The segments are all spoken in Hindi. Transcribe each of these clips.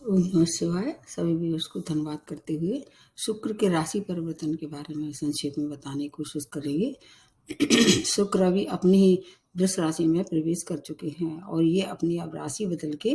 ओम नमः शिवाय। सभी व्यूअर्स को धन्यवाद करते हुए शुक्र के राशि परिवर्तन के बारे में संक्षेप में बताने की कोशिश करेंगे। शुक्र अभी अपनी ही वृष राशि में प्रवेश कर चुके हैं और ये अपनी अब राशि बदल के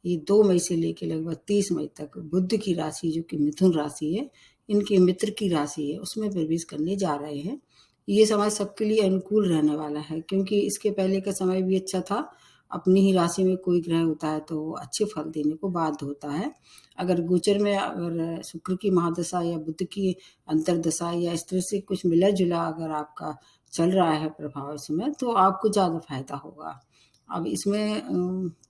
ये 2 मई से लेकर लगभग 30 मई तक बुध की राशि जो कि मिथुन राशि है, इनके मित्र की राशि है, उसमें प्रवेश करने जा रहे हैं। ये समय सबके लिए अनुकूल रहने वाला है क्योंकि इसके पहले का समय भी अच्छा था। अपनी ही राशि में कोई ग्रह होता है तो वो अच्छे फल देने को बाध्य होता है। अगर गोचर में अगर शुक्र की महादशा या बुध की अंतर्दशा या इस तरह से कुछ मिला-जुला अगर आपका चल रहा है प्रभाव इसमें, तो आपको ज़्यादा फायदा होगा। अब इसमें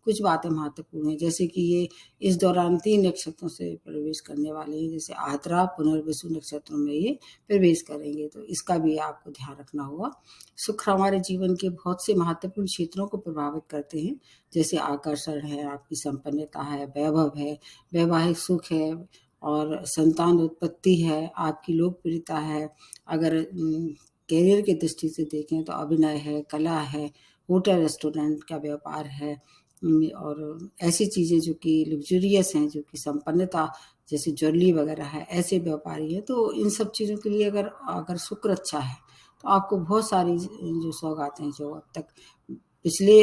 कुछ बातें महत्वपूर्ण हैं, जैसे कि ये इस दौरान 3 नक्षत्रों से प्रवेश करने वाले हैं, जैसे आद्रा, पुनर्वसु नक्षत्रों में ये प्रवेश करेंगे, तो इसका भी आपको ध्यान रखना होगा। शुक्र हमारे जीवन के बहुत से महत्वपूर्ण क्षेत्रों को प्रभावित करते हैं, जैसे आकर्षण है, आपकी संपन्नता है, वैभव है, वैवाहिक सुख है और संतान उत्पत्ति है, आपकी लोकप्रियता है। अगर करियर की दृष्टि से देखें तो अभिनय है, कला है, होटल रेस्टोरेंट का व्यापार है और ऐसी चीज़ें जो कि लग्ज़रियस हैं, जो कि संपन्नता जैसे ज्वेलरी वगैरह है, ऐसे व्यापारी हैं। तो इन सब चीज़ों के लिए अगर अगर शुक्र अच्छा है, तो आपको बहुत सारी जो सौगातें जो अब तक पिछले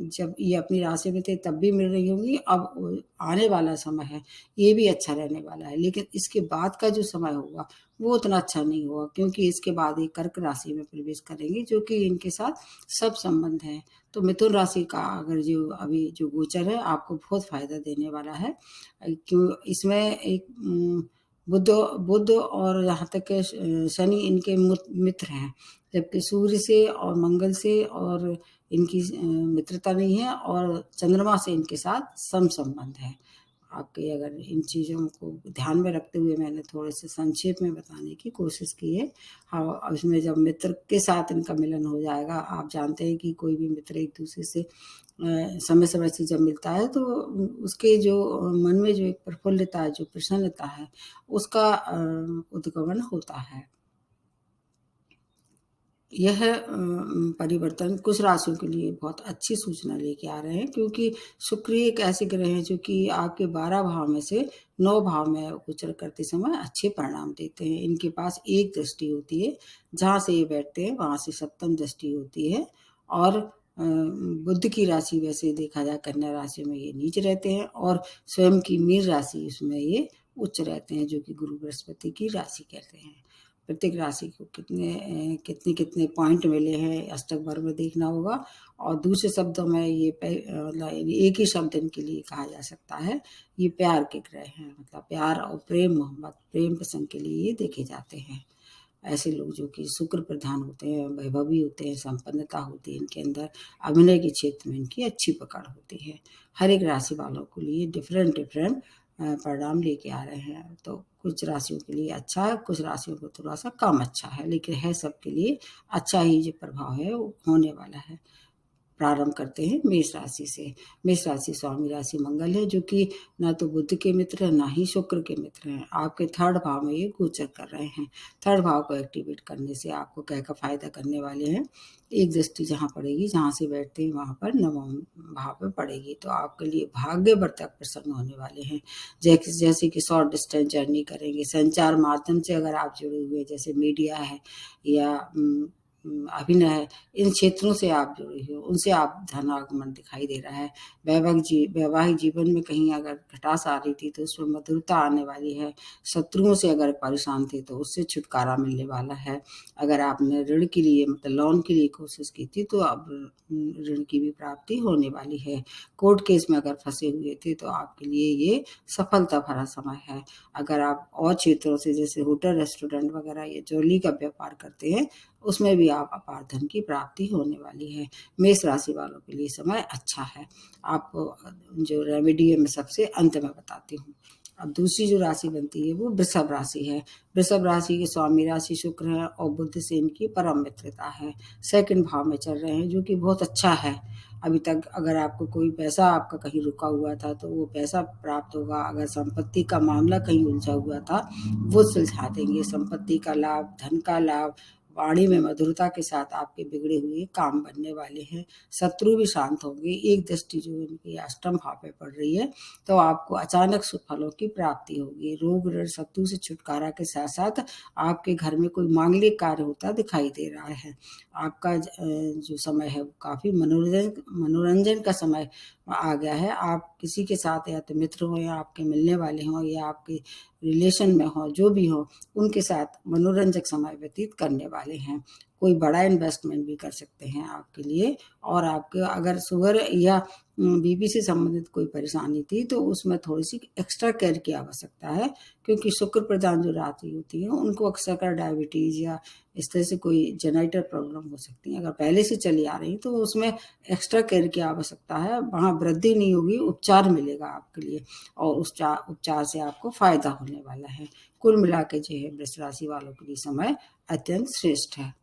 जब ये अपनी राशि में थे तब भी मिल रही होंगी, अब आने वाला समय है, ये भी अच्छा रहने वाला है। लेकिन इसके बाद का जो समय होगा, वो उतना अच्छा नहीं होगा क्योंकि इसके बाद ये कर्क राशि में प्रवेश करेंगे जो कि इनके साथ सब संबंध है। तो मिथुन राशि का अगर जो अभी जो गोचर है आपको बहुत फ़ायदा देने वाला है। क्यों इसमें एक बुध बुध और यहाँ तक कि शनि इनके मित्र हैं, जबकि सूर्य से और मंगल से और इनकी मित्रता नहीं है और चंद्रमा से इनके साथ संबंध है। आपके अगर इन चीज़ों को ध्यान में रखते हुए मैंने थोड़े से संक्षेप में बताने की कोशिश की है। हाँ, अब इसमें जब मित्र के साथ इनका मिलन हो जाएगा, आप जानते हैं कि कोई भी मित्र एक दूसरे से समय-समय से जब मिलता है तो उसके जो मन में जो एक प्रफुल्लता है, जो प्रसन्नता है, उसका उद्गमन होता है। यह परिवर्तन कुछ राशियों के लिए बहुत अच्छी सूचना लेके आ रहे हैं क्योंकि शुक्र एक ऐसे ग्रह हैं जो कि आपके 12 भाव में से 9 भाव में गोचर करते समय अच्छे परिणाम देते हैं। इनके पास एक दृष्टि होती है, जहाँ से ये बैठते हैं वहाँ से सप्तम दृष्टि होती है और बुध की राशि वैसे देखा जाए कन्या राशि में ये नीच रहते हैं और स्वयं की मीन राशि उसमें ये उच्च रहते हैं जो कि गुरु बृहस्पति की राशि कहते हैं। प्रत्येक राशि को कितने पॉइंट मिले हैं अष्टक वर्ग में देखना होगा और दूसरे शब्दों में ये मतलब एक ही शब्द इनके लिए कहा जा सकता है, ये प्यार के ग्रह हैं, मतलब प्यार और प्रेम मोहब्बत प्रेम प्रसंग के लिए ये देखे जाते हैं। ऐसे लोग जो कि शुक्र प्रधान होते हैं, वैभवी होते हैं, संपन्नता होती है इनके अंदर, अभिनय के क्षेत्र में इनकी अच्छी पकड़ होती है। हर एक राशि वालों के लिए डिफरेंट परिणाम लेके आ रहे हैं। तो कुछ राशियों के लिए अच्छा है, कुछ राशियों को थोड़ा-सा कम अच्छा है, लेकिन है सबके लिए अच्छा ही जो प्रभाव है वो होने वाला है। प्रारंभ करते हैं मेष राशि से। मेष राशि स्वामी राशि मंगल है जो कि ना तो बुध के मित्र हैं, ना ही शुक्र के मित्र हैं। आपके 3rd भाव में ये गोचर कर रहे हैं। 3rd भाव को एक्टिवेट करने से आपको क्या-क्या फ़ायदा करने वाले हैं। एक दृष्टि जहाँ पड़ेगी, जहाँ से बैठते हैं वहाँ पर 9वाँ भाव पे पड़ेगी, तो आपके लिए भाग्यवर्धक प्रसंग होने वाले हैं। जैसे कि शॉर्ट डिस्टेंस जर्नी करेंगे, संचार माध्यम से अगर आप जुड़े हुए हैं, जैसे मीडिया है या अभिनय है, इन क्षेत्रों से आप जुड़े हो, उनसे आप धनागमन दिखाई दे रहा है। वैवाहिक जीवन में कहीं अगर खटास आ रही थी तो उसमें मधुरता आने वाली है। शत्रुओं से अगर परेशान थे तो उससे छुटकारा मिलने वाला है। अगर आपने ऋण के लिए मतलब लोन के लिए कोशिश की थी तो अब ऋण की भी प्राप्ति होने वाली है। कोर्ट केस में अगर फँसे हुए थे तो आपके लिए ये सफलता भरा समय है। अगर आप और क्षेत्रों से जैसे होटल, रेस्टोरेंट वगैरह या ज्वेलरी का व्यापार करते हैं, उसमें भी आप अपार धन की प्राप्ति होने वाली है। मेष राशि वालों के लिए समय अच्छा है। आपको जो रेमेडी है मैं सबसे अंत में बताती हूँ। अब दूसरी जो राशि बनती है वो वृषभ राशि है। वृषभ राशि के स्वामी राशि शुक्र है और बुध से इनकी परम मित्रता है। 2nd भाव में चल रहे हैं जो कि बहुत अच्छा है। अभी तक अगर आपको कोई पैसा आपका कहीं रुका हुआ था तो वो पैसा प्राप्त होगा। अगर संपत्ति का मामला कहीं उलझा हुआ था, वो सुलझा देंगे। संपत्ति का लाभ, धन का लाभ, वाणी में मधुरता के साथ आपके बिगड़े हुए काम बनने वाले हैं, शत्रु भी शांत होंगे। एक दृष्टि जो उनकी अष्टम भाव पे पड़ रही है, तो आपको अचानक सुख फलों की प्राप्ति होगी। रोग ऋण शत्रु से छुटकारा के साथ साथ आपके घर में कोई मांगलिक कार्य होता दिखाई दे रहा है। आपका जो समय है वो काफ़ी मनोरंजन का समय आ गया है। आप किसी के साथ या तो मित्र हो या आपके मिलने वाले हों या आपके रिलेशन में हो, जो भी हो, उनके साथ मनोरंजक समय व्यतीत करने वाले हैं। कोई बड़ा इन्वेस्टमेंट भी कर सकते हैं आपके लिए। और आपके अगर शुगर या बीपी से संबंधित कोई परेशानी थी तो उसमें थोड़ी सी एक्स्ट्रा केयर की आवश्यकता है, क्योंकि शुक्र प्रधान जो राशि होती है उनको अक्सर डायबिटीज़ या इस तरह से कोई जेनेटर प्रॉब्लम हो सकती है। अगर पहले से चली आ रही तो उसमें एक्स्ट्रा केयर की आवश्यकता है। वहाँ वृद्धि नहीं होगी, उपचार मिलेगा आपके लिए और उस उपचार से आपको फायदा होने वाला है। कुल मिला के जो है वृष राशि वालों के लिए समय अत्यंत श्रेष्ठ है।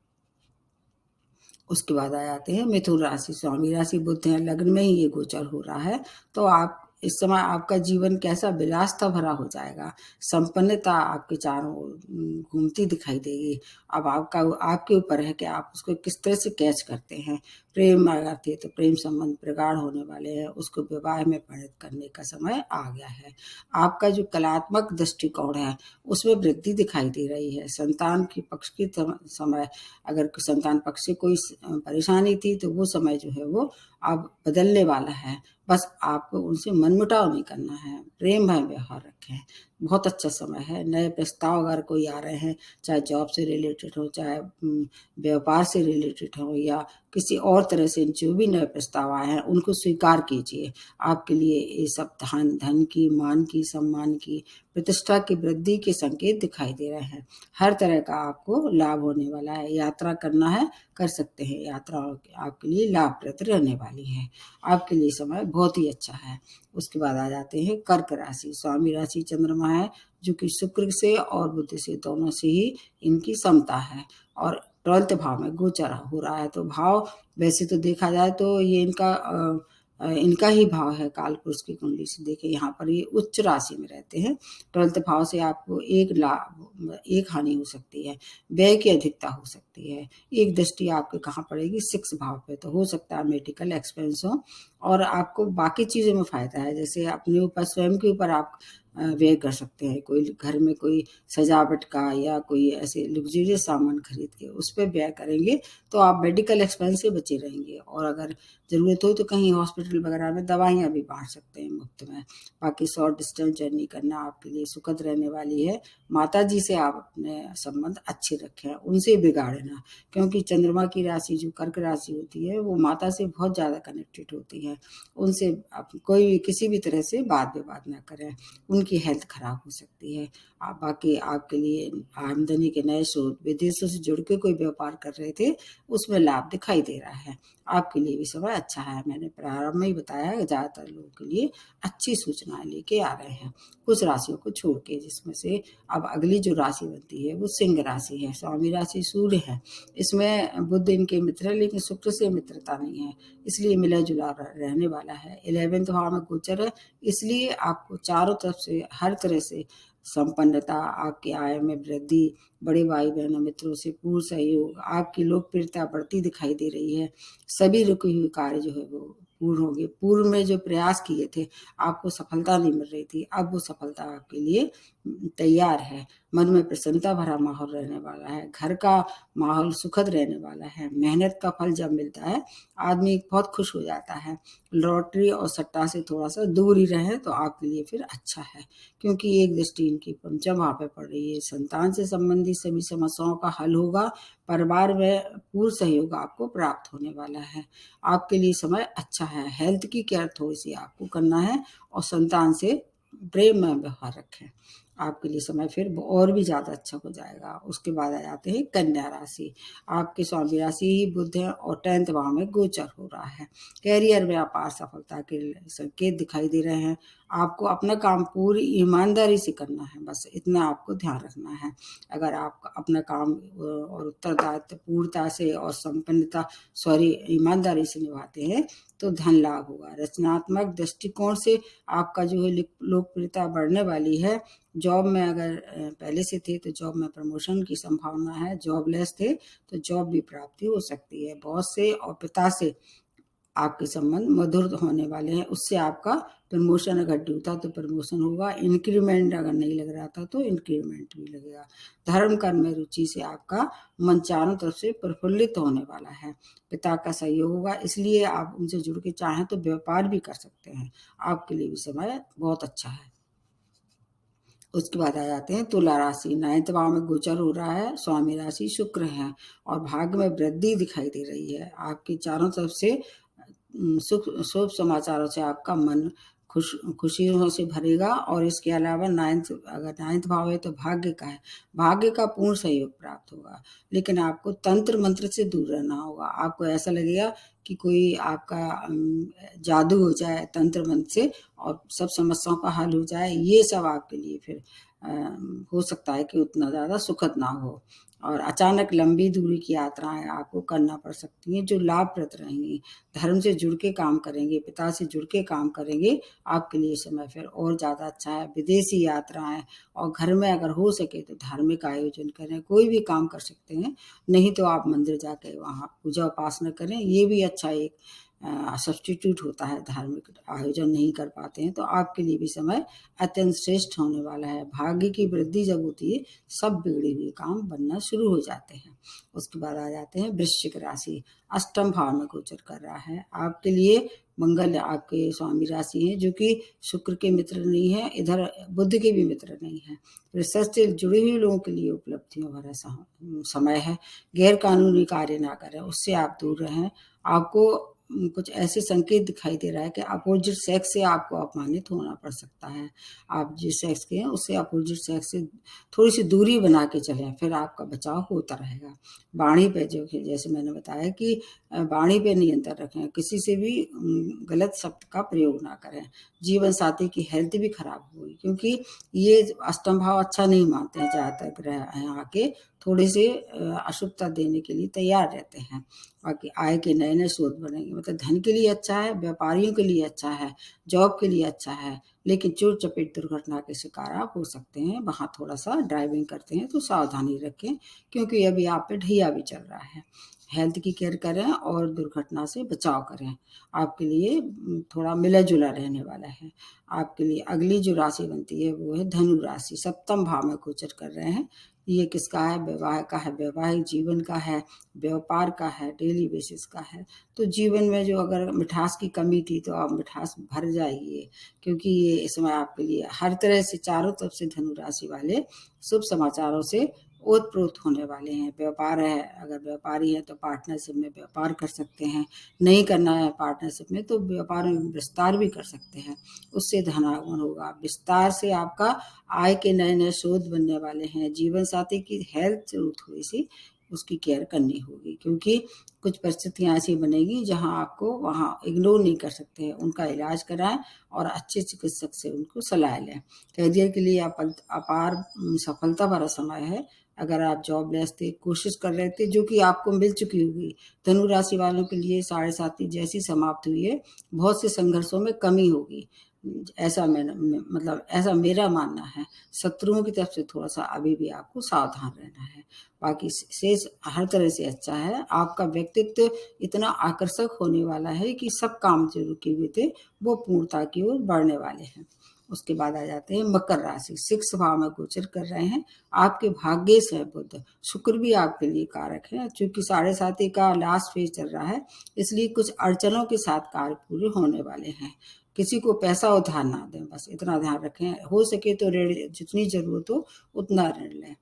उसके बाद आ जाते हैं मिथुन राशि। स्वामी राशि बुध है, लग्न में ही ये गोचर हो रहा है। तो आप इस समय आपका जीवन कैसा विलासता भरा हो जाएगा, संपन्नता आपके चारों ओर घूमती दिखाई देगी। अब आपके ऊपर है कि आप उसको किस तरह से कैच करते हैं। प्रेम आती है तो प्रेम संबंध प्रगाढ़ होने वाले हैं, उसको विवाह में परिणत करने का समय आ गया है। आपका जो कलात्मक दृष्टिकोण है उसमें वृद्धि दिखाई दे रही है। संतान के पक्ष की समय, अगर संतान पक्ष से कोई परेशानी थी तो वो समय जो है वो अब बदलने वाला है। बस आपको उनसे मनमुटाव नहीं करना है, प्रेम भाव व्यवहार रखें। बहुत अच्छा समय है। नए प्रस्ताव अगर कोई आ रहे हैं, चाहे जॉब से रिलेटेड हो, चाहे व्यापार से रिलेटेड हो, या किसी और तरह से जो भी नए प्रस्ताव आए हैं उनको स्वीकार कीजिए। आपके लिए ये सब धन की, मान की, सम्मान की, प्रतिष्ठा की वृद्धि के संकेत दिखाई दे रहे हैं। हर तरह का आपको लाभ होने वाला है। यात्रा करना है, कर सकते हैं। यात्रा आपके लिए लाभप्रद रहने वाली है। आपके लिए समय बहुत ही अच्छा है। उसके बाद आ जाते हैं कर्क राशि। स्वामी राशि चंद्रमा है, जो कि शुक्र से और बुध से दोनों से ही इनकी समता है और 12th भाव में गोचर हो रहा है। तो भाव वैसे तो देखा जाए तो ये इनका ही भाव है। काल पुरुष की कुंडली से देखे यहाँ पर ये उच्च राशि में रहते हैं। 12th भाव से आपको एक हानि हो सकती है, व्यय की अधिकता हो सकती है। एक दृष्टि आपके कहाँ पड़ेगी, 6 भाव पे, तो हो सकता है मेडिकल एक्सपेंस हो। और आपको बाकी चीज़ों में फ़ायदा है, जैसे अपने ऊपर, स्वयं के ऊपर आप व्यय कर सकते हैं। कोई घर में कोई सजावट का या कोई ऐसे लग्जरियस सामान खरीद के उस पर व्यय करेंगे तो आप मेडिकल एक्सपेंस से बचे रहेंगे। और अगर ज़रूरत हो तो कहीं हॉस्पिटल वगैरह में दवाइयाँ भी बांट सकते हैं मुफ्त में। बाकी शॉर्ट डिस्टेंस जर्नी करना आपके लिए सुखद रहने वाली है। माता जी से आप अपने संबंध अच्छे रखें, उनसे बिगाड़े ना, क्योंकि चंद्रमा की राशि जो कर्क राशि होती है वो माता से बहुत ज़्यादा कनेक्टेड होती है। उनसे आप कोई किसी भी तरह से वाद विवाद ना करें, उनकी हेल्थ खराब हो सकती है। बाकी आपके लिए आमदनी के नए स्रोत, विदेशों से जुड़ के कोई व्यापार कर रहे थे उसमें लाभ दिखाई दे रहा है। आपके लिए भी समय अच्छा है। मैंने प्रारंभ में ही बताया है, ज़्यादातर लोगों के लिए अच्छी सूचनाएं लेके आ रहे हैं, कुछ राशियों को छोड़ के, जिसमें से अब अगली जो राशि बनती है वो सिंह राशि है। स्वामी राशि सूर्य है। इसमें बुध इनके मित्र है, लेकिन शुक्र से मित्रता नहीं है, इसलिए मिला जुला रहने वाला है। 11th भाव में गोचर है, इसलिए आपको चारों तरफ से, हर तरह से संपन्नता, आपकी आय में वृद्धि, बड़े भाई बहनों मित्रों से पूर्ण सहयोग, आपकी लोकप्रियता बढ़ती दिखाई दे रही है। सभी रुके हुए कार्य जो है वो पूर्ण होंगे। पूर्व में जो प्रयास किए थे, आपको सफलता नहीं मिल रही थी, अब वो सफलता आपके लिए तैयार है। मन में प्रसन्नता भरा माहौल रहने वाला है। घर का माहौल सुखद रहने वाला है। मेहनत का फल जब मिलता है आदमी बहुत खुश हो जाता है। लॉटरी और सट्टा से थोड़ा सा दूर ही रहें तो आपके लिए फिर अच्छा है, क्योंकि एक दृष्टि इनकी पंचम भाव पे पड़ रही है। संतान से संबंधित सभी समस्याओं का हल होगा। परिवार में पूर्ण सहयोग आपको प्राप्त होने वाला है। आपके लिए समय अच्छा है। हेल्थ की केयर थोड़ी सी आपको करना है और संतान से प्रेम में व्यवहार रखें। आपके लिए समय फिर और भी ज़्यादा अच्छा हो जाएगा। उसके बाद आ जाते हैं कन्या राशि। आपके स्वामी राशि ही बुध है और 10th भाव में गोचर हो रहा है। कैरियर में अपार सफलता के संकेत दिखाई दे रहे हैं। आपको अपना काम पूरी ईमानदारी से करना है, बस इतना आपको ध्यान रखना है। अगर आप अपना काम और उत्तरदायित्व पूर्णता से और संपन्नता ईमानदारी से निभाते हैं तो धन लाभ होगा। रचनात्मक दृष्टिकोण से आपका जो है लोकप्रियता बढ़ने वाली है। जॉब में अगर पहले से थे तो जॉब में प्रमोशन की संभावना है, जॉबलेस थे तो जॉब भी प्राप्ति हो सकती है। बॉस से और पिता से आपके संबंध मधुर होने वाले हैं, उससे आपका प्रमोशन अगर ड्यू था तो प्रमोशन होगा, इंक्रीमेंट अगर नहीं लग रहा था तो इंक्रीमेंट भी लगेगा। धर्म कर्म में रुचि से आपका मन चारों तरफ से प्रफुल्लित होने वाला है। पिता का सहयोग होगा, इसलिए आप उनसे जुड़ के चाहें तो व्यापार भी कर सकते हैं। आपके लिए भी समय बहुत अच्छा है। उसके बाद आ जाते हैं तुला राशि। 9th भाव में गोचर हो रहा है, स्वामी राशि शुक्र है और भाग्य में वृद्धि दिखाई दे रही है। आपके चारों तरफ से सुख शुभ समाचारों से आपका मन खुशियों से भरेगा। और इसके अलावा 9th भाव है तो भाग्य का है, भाग्य का पूर्ण सहयोग प्राप्त होगा। लेकिन आपको तंत्र मंत्र से दूर रहना होगा। आपको ऐसा लगेगा कि कोई आपका जादू हो जाए तंत्र मंत्र से और सब समस्याओं का हल हो जाए, ये सब आपके लिए फिर हो सकता है कि उतना ज़्यादा सुखद ना हो। और अचानक लंबी दूरी की यात्राएं आपको करना पड़ सकती हैं जो लाभप्रद रहेंगी। धर्म से जुड़ के काम करेंगे, पिता से जुड़ के काम करेंगे, आपके लिए समय फिर और ज़्यादा अच्छा है। विदेशी यात्राएं और घर में अगर हो सके तो धार्मिक आयोजन करें, कोई भी काम कर सकते हैं। नहीं तो आप मंदिर जाके वहाँ पूजा उपासना करें, ये भी अच्छा एक सब्स्टिट्यूट होता है। धार्मिक आयोजन नहीं कर पाते हैं तो आपके लिए भी समय अत्यंत श्रेष्ठ होने वाला है। भाग्य की वृद्धि जब होती है सब बिगड़े हुए काम बनना शुरू हो जाते हैं। उसके बाद आ जाते हैं वृश्चिक राशि। अष्टम भाव में गोचर कर रहा है। आपके लिए मंगल आपके स्वामी राशि है, जो कि शुक्र के मित्र नहीं है, इधर बुध के भी मित्र नहीं है। रिसर्च से जुड़े हुए लोगों के लिए उपलब्धियों भरा समय है। गैर कानूनी कार्य ना करें, उससे आप दूर रहें। आपको कुछ ऐसे संकेत दिखाई दे रहा है कि अपोजिट सेक्स से आपको अपमानित होना पड़ सकता है। आप जिस सेक्स के हैं उससे अपोजिट सेक्स से थोड़ी सी दूरी बना के चलें, फिर आपका बचाव होता रहेगा। वाणी पे जो कि जैसे मैंने बताया कि वाणी पे नियंत्रण रखें, किसी से भी गलत शब्द का प्रयोग ना करें। जीवन साथी की हेल्थ भी खराब होगी, क्योंकि ये अष्टम भाव अच्छा नहीं मानते हैं। ज़्यादातर ग्रह यहाँ आके थोड़े से अशुभता देने के लिए तैयार रहते हैं। बाकी आय के नए नए स्रोत बनेंगे, मतलब धन के लिए अच्छा है, व्यापारियों के लिए अच्छा है, जॉब के लिए अच्छा है। लेकिन चोट चपेट दुर्घटना के शिकार आप हो सकते हैं। वहाँ थोड़ा सा ड्राइविंग करते हैं तो सावधानी रखें, क्योंकि अभी आप पे ढैया भी चल रहा है। हेल्थ की केयर करें और दुर्घटना से बचाव करें। आपके लिए थोड़ा मिला जुला रहने वाला है। आपके लिए अगली जो राशि बनती है वो है धनु राशि। सप्तम भाव में गोचर कर रहे हैं। ये किसका है? विवाह का है, वैवाहिक जीवन का है, व्यापार का है, डेली बेसिस का है। तो जीवन में जो अगर मिठास की कमी थी तो अब मिठास भर जाएगी, क्योंकि ये इस समय आपके लिए हर तरह से चारों तरफ से धनु राशि वाले शुभ समाचारों से ओतप्रोत होने वाले हैं। व्यापार है, अगर व्यापारी है तो पार्टनरशिप में व्यापार कर सकते हैं। नहीं करना है पार्टनरशिप में तो व्यापार में विस्तार भी कर सकते हैं, उससे धनागमन होगा। विस्तार से आपका आय के नए नए स्रोत बनने वाले हैं। जीवन साथी की हेल्थ जरूर थोड़ी सी उसकी केयर करनी होगी, क्योंकि कुछ परिस्थितियां ऐसी बनेगी जहां आपको वहां इग्नोर नहीं कर सकते हैं। उनका इलाज कराएं और अच्छे चिकित्सक से उनको सलाह लें। कैरियर के लिए अपार सफलता भरा समय है। अगर आप जॉबलेस थे, कोशिश कर रहे थे, जो कि आपको मिल चुकी होगी। धनु राशि वालों के लिए 7.5 जैसी समाप्त हुई है। बहुत से संघर्षों में कमी होगी, ऐसा मतलब ऐसा मेरा मानना है। शत्रुओं की तरफ से थोड़ा सा अभी भी आपको सावधान रहना है। बाकी शेष हर तरह से अच्छा है। आपका व्यक्तित्व इतना आकर्षक होने वाला है कि सब काम जो रुके हुए थे वो पूर्णता की ओर बढ़ने वाले हैं। उसके बाद आ जाते हैं मकर राशि। 6 भाव में गोचर कर रहे हैं। आपके भाग्य से बुध, शुक्र भी आपके लिए कारक है। चूंकि 7.5 का लास्ट फेज चल रहा है, इसलिए कुछ अड़चनों के साथ कार्य पूरे होने वाले हैं। किसी को पैसा उधार ना दें, बस इतना ध्यान रखें। हो सके तो ऋण जितनी जरूरत हो उतना ऋण लें।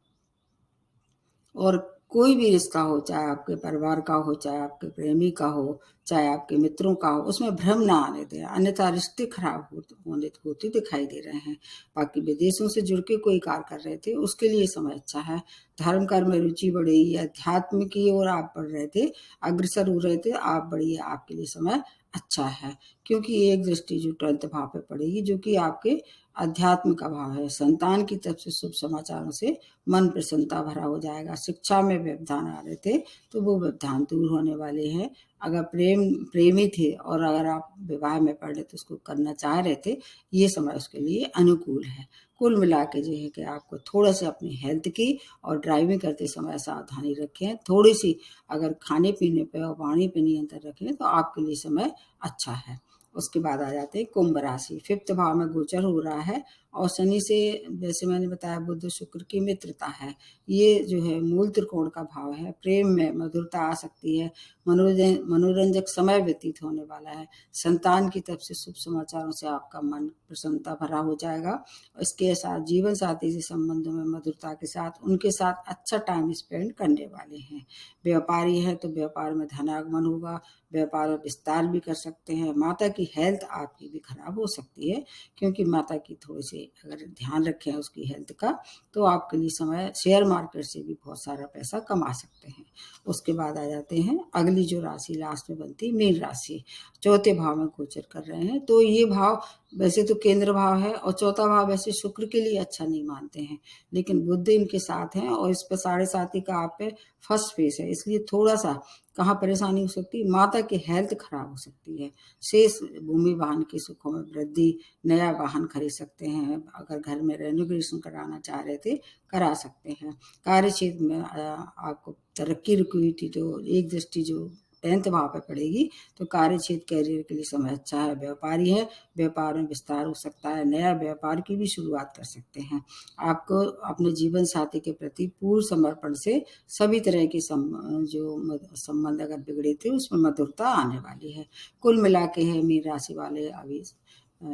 और कोई भी रिश्ता हो, चाहे आपके परिवार का हो, चाहे आपके प्रेमी का हो, चाहे आपके मित्रों का हो, उसमें भ्रम ना आने दें, अन्यथा रिश्ते खराब होते दिखाई दे रहे हैं। बाकी विदेशों से जुड़ के कोई कार्य कर रहे थे, उसके लिए समय अच्छा है। धर्म कर्म में रुचि बढ़ेगी, अध्यात्म की ओर आप बढ़ रहे थे, अग्रसर हो रहे थे, आप बढ़िए, आपके लिए समय अच्छा है। क्योंकि एक दृष्टि जो 12th भाव पे पड़ेगी, जो कि आपके अध्यात्म का भाव है। संतान की तरफ से शुभ समाचारों से मन प्रसन्नता भरा हो जाएगा। शिक्षा में व्यवधान आ रहे थे तो वो व्यवधान दूर होने वाले हैं। अगर प्रेमी थे और अगर आप विवाह में पड़ रहे तो उसको करना चाह रहे थे, ये समय उसके लिए अनुकूल है। कुल मिला के जो है कि आपको थोड़ा सा अपनी हेल्थ की और ड्राइविंग करते समय सावधानी रखें। थोड़ी सी अगर खाने पीने पे और वाणी पे नियंत्रण रखें तो आपके लिए समय अच्छा है। उसके बाद आ जाते हैं कुंभ राशि। 5th भाव में गोचर हो रहा है और शनि से, जैसे मैंने बताया, बुध शुक्र की मित्रता है। ये जो है मूल त्रिकोण का भाव है। प्रेम में मधुरता आ सकती है। मनोरंजक समय व्यतीत होने वाला है। संतान की तरफ से शुभ समाचारों से आपका मन प्रसन्नता भरा हो जाएगा। इसके साथ जीवन साथी से संबंधों में मधुरता के साथ उनके साथ अच्छा टाइम स्पेंड करने वाले हैं। व्यापारी है तो व्यापार में धनागमन होगा। व्यापार में विस्तार भी कर सकते हैं। माता की हेल्थ आपकी भी खराब हो सकती है, क्योंकि माता की थोड़ी सी अगर ध्यान रखें उसकी हेल्थ का, तो आपके लिए समय शेयर मार्केट से भी बहुत सारा पैसा कमा सकते हैं। उसके बाद आ जाते हैं अगली जो राशि लास्ट में बनती है, मीन राशि। 4थे भाव में गोचर कर रहे हैं तो ये भाव वैसे तो केंद्र भाव है और 4था भाव वैसे शुक्र के लिए अच्छा नहीं मानते हैं, लेकिन बुध इनके साथ हैं और इस पर 7.5 का आप पे फर्स्ट फेस है। इसलिए थोड़ा सा कहाँ परेशानी हो सकती है, माता की हेल्थ खराब हो सकती है। शेष भूमि वाहन के सुखों में वृद्धि, नया वाहन खरीद सकते हैं। अगर घर में रेनोवेशन कराना चाह रहे थे, करा सकते हैं। कार्य क्षेत्र में आपको तरक्की रुकी हुई थी तो एक दृष्टि जो 10th भाव पे पड़ेगी तो कार्य क्षेत्र कैरियर के लिए समय अच्छा है। व्यापारी है, व्यापार में विस्तार हो सकता है। नया व्यापार की भी शुरुआत कर सकते हैं। आपको अपने जीवन साथी के प्रति पूर्ण समर्पण से सभी तरह के संबंध अगर बिगड़े थे उसमें मधुरता आने वाली है। कुल मिला के है मीन राशि वाले अभी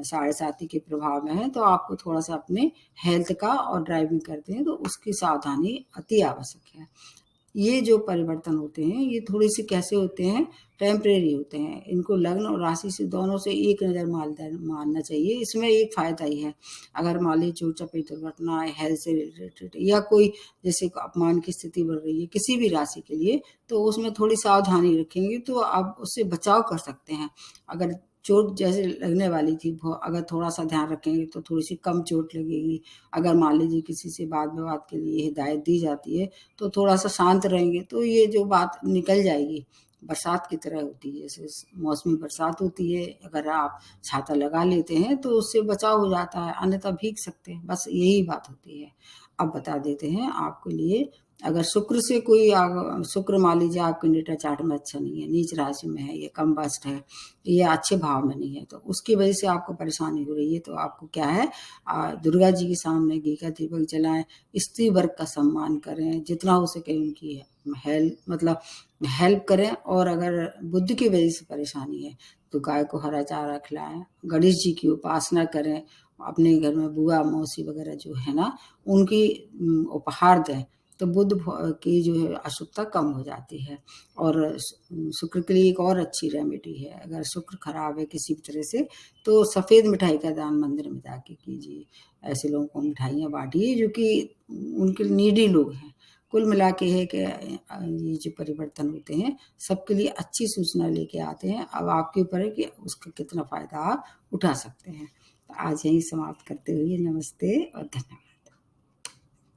7.5 के प्रभाव में है तो आपको थोड़ा सा अपने हेल्थ का और ड्राइविंग करते हैं तो उसकी सावधानी अति आवश्यक है। ये जो परिवर्तन होते हैं ये थोड़ी सी कैसे होते हैं, टेम्परेरी होते हैं। इनको लग्न और राशि से दोनों से एक नज़र मानना चाहिए। इसमें एक फायदा ही है, अगर मान लीजिए चोट चपेट दुर्घटना हेल्थ से रिलेटेड या कोई जैसे अपमान की स्थिति बढ़ रही है किसी भी राशि के लिए, तो उसमें थोड़ी सावधानी रखेंगे तो आप उससे बचाव कर सकते हैं। अगर चोट जैसे लगने वाली थी अगर थोड़ा सा ध्यान रखेंगे तो थोड़ी सी कम चोट लगेगी। अगर मान लीजिए किसी से वाद विवाद के लिए हिदायत दी जाती है तो थोड़ा सा शांत रहेंगे तो ये जो बात निकल जाएगी। बरसात की तरह होती है, जैसे मौसमी बरसात होती है, अगर आप छाता लगा लेते हैं तो उससे बचाव हो जाता है, अन्यथा भीग सकते हैं। बस यही बात होती है। अब बता देते हैं आपके लिए, अगर शुक्र से कोई शुक्र मान लीजिए आपके नेटा चार्ट में अच्छा नहीं है, नीच राशि में है, ये कम्बस्ट है, ये अच्छे भाव में नहीं है, तो उसकी वजह से आपको परेशानी हो रही है तो आपको क्या है, दुर्गा जी के सामने घी का दीपक जलाएं। स्त्री वर्ग का सम्मान करें, जितना हो सके उनकी हेल्प करें। और अगर बुद्धि की वजह से परेशानी है तो गाय को हरा चारा खिलाएं। गणेश जी की उपासना करें। अपने घर में बुआ मौसी वगैरह जो है ना, उनकी उपहार दें तो बुध की जो है अशुभता कम हो जाती है। और शुक्र के लिए एक और अच्छी रेमेडी है, अगर शुक्र खराब है किसी भी तरह से तो सफ़ेद मिठाई का दान मंदिर में जाके कीजिए। ऐसे लोगों को मिठाइयाँ बांटिए जो कि उनके नीडी लोग हैं। कुल मिला के है कि ये जो परिवर्तन होते हैं सबके लिए अच्छी सूचना लेके आते हैं। अब आपके ऊपर है कि उसका कितना फ़ायदा आप उठा सकते हैं। तो आज यहीं समाप्त करते हुए नमस्ते और धन्यवाद।